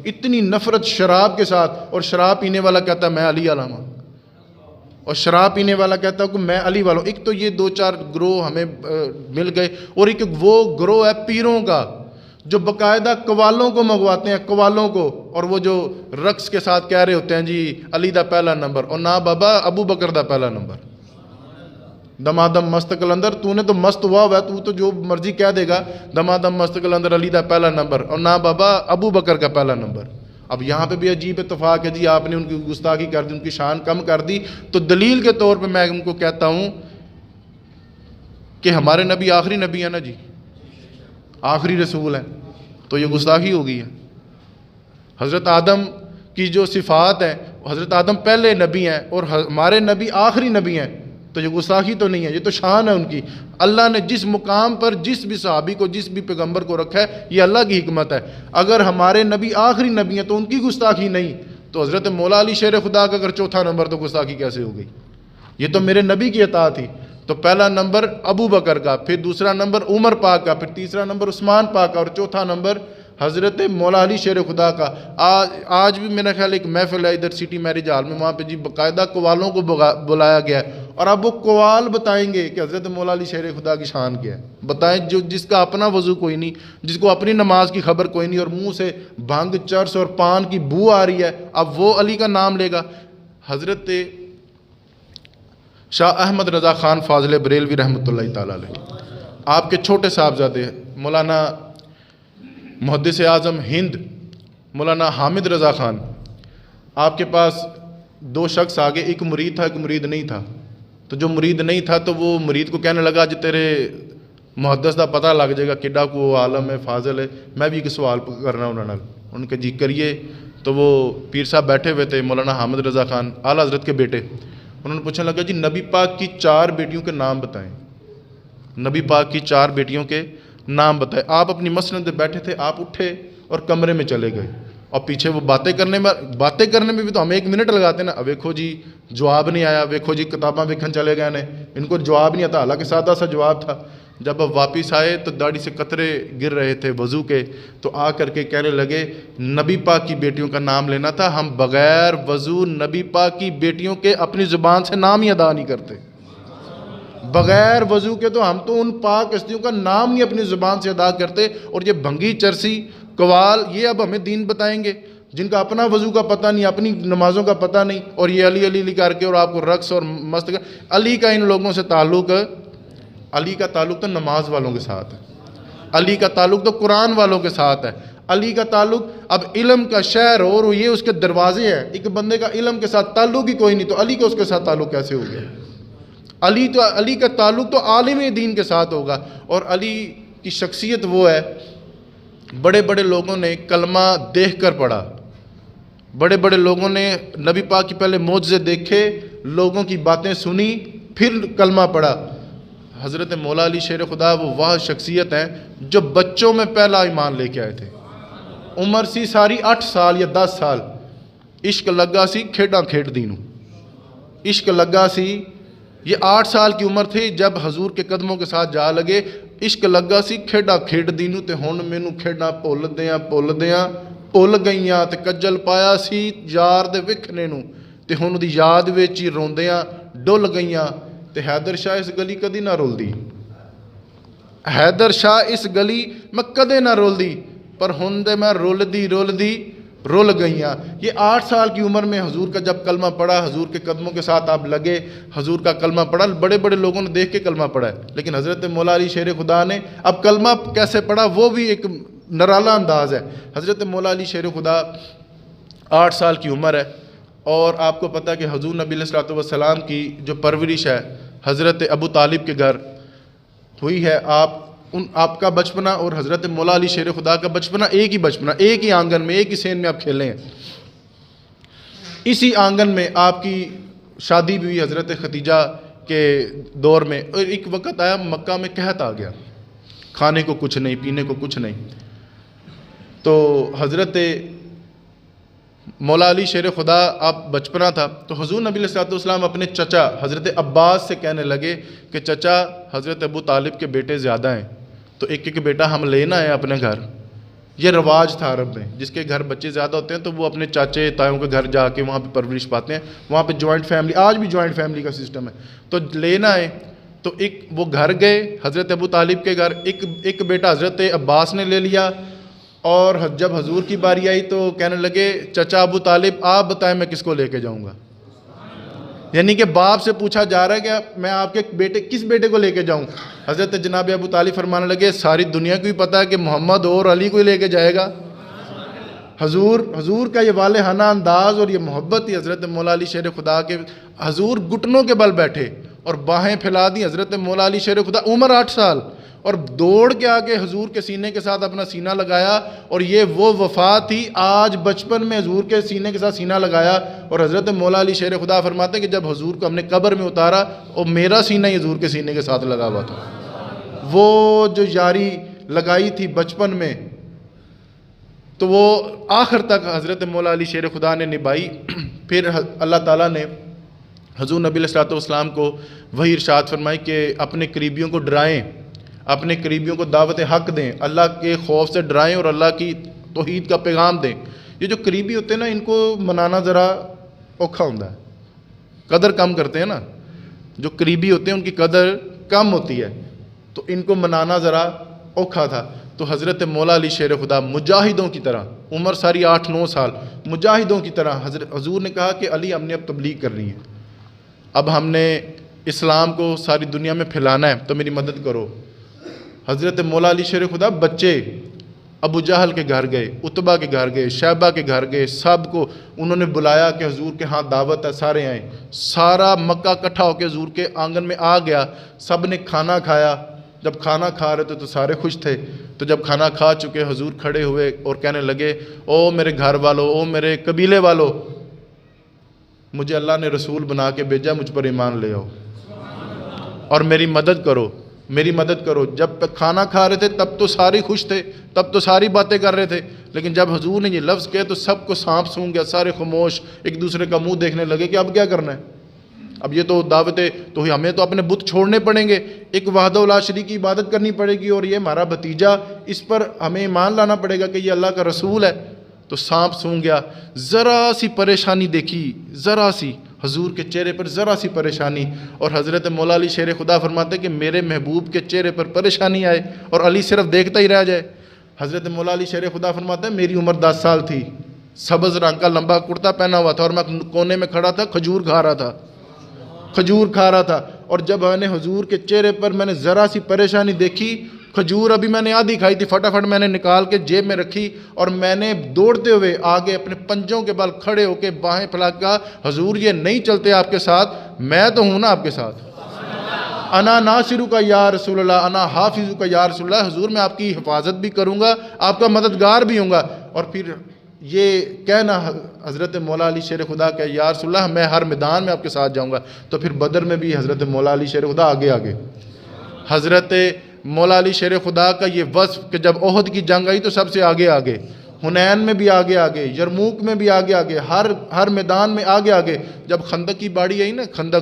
اتنی نفرت شراب کے ساتھ، اور شراب پینے والا کہتا ہے میں علی والا ہوں، اور شراب پینے والا کہتا ہے کہ میں علی والا ہوں۔ ایک تو یہ دو چار گروہ ہمیں مل گئے، اور ایک وہ گروہ ہے پیروں کا جو باقاعدہ قوالوں کو منگواتے ہیں، قوالوں کو، اور وہ جو رقص کے ساتھ کہہ رہے ہوتے ہیں جی علی دا پہلا نمبر، اور نہ بابا ابو بکر دا پہلا نمبر، دمادم مست کلندر، تو نے تو مست ہوا ہے، تو جو مرضی کہہ دے گا دمادم مست کلندر علی دا پہلا نمبر، اور نہ بابا ابو بکر کا پہلا نمبر۔ اب یہاں پہ بھی عجیب اتفاق ہے جی، آپ نے ان کی گستاخی کر دی، ان کی شان کم کر دی، تو دلیل کے طور پہ میں ان کو کہتا ہوں کہ ہمارے نبی آخری نبی ہیں نا جی، آخری رسول ہیں، تو یہ گستاخی ہو گئی ہے۔ حضرت آدم کی جو صفات ہیں، حضرت آدم پہلے نبی ہیں اور ہمارے نبی آخری نبی ہیں، تو یہ گستاخی تو نہیں ہے، یہ تو شان ہے ان کی۔ اللہ نے جس مقام پر جس بھی صحابی کو، جس بھی پیغمبر کو رکھا ہے، یہ اللہ کی حکمت ہے۔ اگر ہمارے نبی آخری نبی ہیں تو ان کی گستاخی نہیں، تو حضرت مولا علی شیر خدا کا اگر چوتھا نمبر تو گستاخی کیسے ہو گئی؟ یہ تو میرے نبی کی اطاعت تھی۔ تو پہلا نمبر ابو بکر کا، پھر دوسرا نمبر عمر پاک کا، پھر تیسرا نمبر عثمان پاک کا، اور چوتھا نمبر حضرت مولا علی شیر خدا کا۔ آج بھی میرا خیال ایک محفل ہے ادھر سٹی میرج ہال میں، وہاں پہ جی باقاعدہ قوالوں کو بلایا گیا ہے، اور اب وہ قوال بتائیں گے کہ حضرت مولا علی شیر خدا کی شان کیا ہے۔ بتائیں جس کا اپنا وضو کوئی نہیں، جس کو اپنی نماز کی خبر کوئی نہیں، اور منہ سے بھنگ، چرس اور پان کی بو آ رہی ہے، اب وہ علی کا نام لے گا۔ حضرت شاہ احمد رضا خان فاضل بریلوی رحمۃ اللہ تعالیٰ علیہ، آپ کے چھوٹے صاحبزادے مولانا محدث اعظم ہند مولانا حامد رضا خان، آپ کے پاس دو شخص آگے، ایک مرید تھا، ایک مرید نہیں تھا۔ تو جو مرید نہیں تھا تو وہ مرید کو کہنے لگا جی تیرے محدث دا پتہ لگ جائے گا کڈا کو عالم ہے، فاضل ہے، میں بھی ایک سوال کرنا انہوں نے، ان کے جی کریے۔ تو وہ پیر صاحب بیٹھے ہوئے تھے، مولانا حامد رضا خان اعلیٰ حضرت کے بیٹے، انہوں نے پوچھنے لگا جی نبی پاک کی 4 بیٹیوں کے نام بتائیں، نبی پاک کی 4 بیٹیوں کے نام بتائیں۔ آپ اپنی مسند پہ بیٹھے تھے، آپ اٹھے اور کمرے میں چلے گئے، اور پیچھے وہ باتیں کرنے میں بھی تو ہم 1 منٹ لگاتے نا۔ اب ویکھو جی جواب نہیں آیا، ویکھو جی کتاباں ویکھن چلے گئے نے، ان کو جواب نہیں آتا، حالانکہ سادہ سا جواب تھا۔ جب اب واپس آئے تو داڑھی سے قطرے گر رہے تھے وضو کے، تو آ کر کے کہنے لگے نبی پاک کی بیٹیوں کا نام لینا تھا، ہم بغیر وضو نبی پاک کی بیٹیوں کے اپنی زبان سے نام ہی ادا نہیں کرتے، بغیر وضو کے تو ہم تو ان پاک ہستیوں کا نام نہیں اپنی زبان سے ادا کرتے۔ اور یہ بھنگی چرسی قوال، یہ اب ہمیں دین بتائیں گے جن کا اپنا وضو کا پتہ نہیں، اپنی نمازوں کا پتہ نہیں، اور یہ علی علی علی کر کے اور آپ کو رقص اور مست علی کا ان لوگوں سے تعلق، علی کا تعلق تو نماز والوں کے ساتھ ہے، علی کا تعلق تو قرآن والوں کے ساتھ ہے، علی کا تعلق اب علم کا شہر اور یہ اس کے دروازے ہیں۔ ایک بندے کا علم کے ساتھ تعلق ہی کوئی نہیں تو علی کا اس کے ساتھ تعلق کیسے ہو گیا؟ علی کا تعلق تو عالم دین کے ساتھ ہوگا۔ اور علی کی شخصیت وہ ہے، بڑے بڑے لوگوں نے کلمہ دیکھ کر پڑھا، بڑے بڑے لوگوں نے نبی پاک کی پہلے معجزے دیکھے، لوگوں کی باتیں سنی، پھر کلمہ پڑھا۔ حضرت مولا علی شیر خدا وہ شخصیت ہیں جو بچوں میں پہلا ایمان لے کے آئے تھے۔ عمر سی ساری 8 سال یا 10 سال، عشق لگا سی کھیڈاں کھیڈ دینوں، عشق لگا سی، یہ 8 سال کی عمر تھی جب حضور کے قدموں کے ساتھ جا لگے، عشق لگا سی کھیڈاں کھیڈ دینوں تے ہن مینوں کھیڈاں بھُل دیاں بھُل گئیاں تے کجل پایا سی یار دے وکھنے نوں تے ہن دی یاد وچ ہی روندیاں ڈل گئیاں تے حیدر شاہ اس گلی کدی نہ رلدی، حیدر شاہ اس گلی میں کدے نہ رلدی، پر ہن دے میں رلدی رل گئیاں۔ یہ 8 سال کی عمر میں حضور کا جب کلمہ پڑھا، حضور کے قدموں کے ساتھ آپ لگے، حضور کا کلمہ پڑھا، بڑے بڑے لوگوں نے دیکھ کے کلمہ پڑھا ہے، لیکن حضرت مولا علی شیر خدا نے اب کلمہ کیسے پڑھا وہ بھی ایک نرالا انداز ہے۔ حضرت مولا علی شیر خدا 8 سال کی عمر ہے، اور آپ کو پتہ کہ حضور نبی علیہ الصلوۃ والسلام کی جو پرورش ہے حضرت ابو طالب کے گھر ہوئی ہے۔ آپ کا بچپنا اور حضرت مولا علی شیر خدا کا بچپنا ایک ہی بچپنا، ایک ہی آنگن میں، ایک ہی سین میں آپ کھیلے ہیں۔ اسی آنگن میں آپ کی شادی بھی ہوئی حضرت ختیجہ کے دور میں، اور ایک وقت آیا مکہ میں قحط آ گیا، کھانے کو کچھ نہیں، پینے کو کچھ نہیں، تو حضرت مولا علی شیر خدا آپ بچپنا تھا، تو حضور نبی علیہ الصلوۃ والسلام اپنے چچا حضرت عباس سے کہنے لگے کہ چچا حضرت ابو طالب کے بیٹے زیادہ ہیں، تو ایک ایک بیٹا ہم لینا ہے اپنے گھر۔ یہ رواج تھا عرب میں، جس کے گھر بچے زیادہ ہوتے ہیں تو وہ اپنے چاچے تایوں کے گھر جا کے وہاں پہ پرورش پاتے ہیں، وہاں پہ جوائنٹ فیملی، آج بھی جوائنٹ فیملی کا سسٹم ہے۔ تو لینا ہے تو وہ گھر گئے حضرت ابو طالب کے گھر، ایک بیٹا حضرت عباس نے لے لیا، اور جب حضور کی باری آئی تو کہنے لگے چچا ابو طالب آپ بتائیں میں کس کو لے کے جاؤں گا؟ یعنی کہ باپ سے پوچھا جا رہا ہے کہ میں آپ کے کس بیٹے کو لے کے جاؤں؟ حضرت جناب ابو طالب فرمانے لگے ساری دنیا کو بھی پتہ ہے کہ محمد اور علی کو لے کے جائے گا۔ حضور کا یہ والہانہ انداز اور یہ محبت ہی حضرت مولا علی شیر خدا کے، حضور گھٹنوں کے بل بیٹھے اور باہیں پھیلا دی حضرت مولا علی شیر خدا، عمر 8 سال، اور دوڑ کے آگے حضور کے سینے کے ساتھ اپنا سینہ لگایا، اور یہ وہ وفا تھی آج بچپن میں حضور کے سینے کے ساتھ سینہ لگایا۔ اور حضرت مولا علی شیر خدا فرماتے ہیں کہ جب حضور کو ہم نے قبر میں اتارا اور میرا سینہ ہی حضور کے سینے کے ساتھ لگا ہوا تھا۔ وہ جو یاری لگائی تھی بچپن میں تو وہ آخر تک حضرت مولا علی شیر خدا نے نبھائی۔ پھر اللہ تعالیٰ نے حضور نبی علیہ السلام کو وحی ارشاد فرمائی کہ اپنے قریبیوں کو ڈرائیں، اپنے قریبیوں کو دعوت حق دیں، اللہ کے خوف سے ڈرائیں اور اللہ کی توحید کا پیغام دیں۔ یہ جو قریبی ہوتے ہیں نا، ان کو منانا ذرا اوکھا ہوتا ہے، قدر کم کرتے ہیں نا، جو قریبی ہوتے ہیں ان کی قدر کم ہوتی ہے، تو ان کو منانا ذرا اوکھا تھا۔ تو حضرت مولا علی شیر خدا مجاہدوں کی طرح، عمر ساری 8-9 سال، مجاہدوں کی طرح حضور نے کہا کہ علی ہم نے اب تبلیغ کرنی ہے، اب ہم نے اسلام کو ساری دنیا میں پھیلانا ہے تو میری مدد کرو۔ حضرت مولا علی شیر خدا بچے ابو جہل کے گھر گئے، عتبہ کے گھر گئے، شیبہ کے گھر گئے، سب کو انہوں نے بلایا کہ حضور کے ہاں دعوت ہے، سارے آئیں۔ سارا مکہ اکٹھا ہو کے حضور کے آنگن میں آ گیا، سب نے کھانا کھایا۔ جب کھانا کھا رہے تھے تو سارے خوش تھے، تو جب کھانا کھا چکے حضور کھڑے ہوئے اور کہنے لگے او میرے گھر والو، او میرے قبیلے والو، مجھے اللہ نے رسول بنا کے بھیجا، مجھ پر ایمان لے آؤ اور میری مدد کرو، میری مدد کرو۔ جب کھانا کھا رہے تھے تب تو سارے خوش تھے، تب تو ساری باتیں کر رہے تھے، لیکن جب حضور نے یہ لفظ کہے تو سب کو سانپ سونگ گیا، سارے خاموش ایک دوسرے کا منہ دیکھنے لگے کہ اب کیا کرنا ہے، اب یہ تو دعوتیں تو ہمیں تو اپنے بت چھوڑنے پڑیں گے، ایک وحدہ لا شریک کی عبادت کرنی پڑے گی، اور یہ ہمارا بھتیجا، اس پر ہمیں ایمان لانا پڑے گا کہ یہ اللہ کا رسول ہے۔ تو سانپ سونگ گیا، ذرا سی پریشانی دیکھی، ذرا سی حضور کے چہرے پر ذرا سی پریشانی، اور حضرت مولا علی شیر خدا فرماتے کہ میرے محبوب کے چہرے پر پریشانی آئے اور علی صرف دیکھتا ہی رہ جائے۔ حضرت مولا علی شیر خدا فرماتے ہیں میری عمر 10 سال تھی، سبز رنگ کا لمبا کرتا پہنا ہوا تھا، اور میں کونے میں کھڑا تھا، کھجور کھا رہا تھا، اور جب میں نے حضور کے چہرے پر میں نے ذرا سی پریشانی دیکھی، کھجور ابھی میں نے آدھی کھائی تھی، فٹافٹ میں نے نکال کے جیب میں رکھی، اور میں نے دوڑتے ہوئے آگے اپنے پنجوں کے بل کھڑے ہو کے باہیں پھیلا کے کہا حضور یہ نہیں چلتے آپ کے ساتھ، میں تو ہوں نا آپ کے ساتھ، انا ناصرو کا یا رسول اللہ، انا حافظو کا یا رسول اللہ، حضور میں آپ کی حفاظت بھی کروں گا، آپ کا مددگار بھی ہوں گا۔ اور پھر یہ کہنا حضرت مولا علی شیر خدا کہ یا رسول اللہ میں ہر میدان میں آپ کے ساتھ جاؤں گا۔ تو پھر بدر میں بھی حضرت مولا علی شیر خدا آگے، حضرت مولا علی شیر خدا کا یہ وصف کہ جب احد کی جنگ آئی تو سب سے آگے، حنین میں بھی آگے، یرموک میں بھی آگے، ہر میدان میں آگے۔ جب خندق کی باری آئی نا، خندق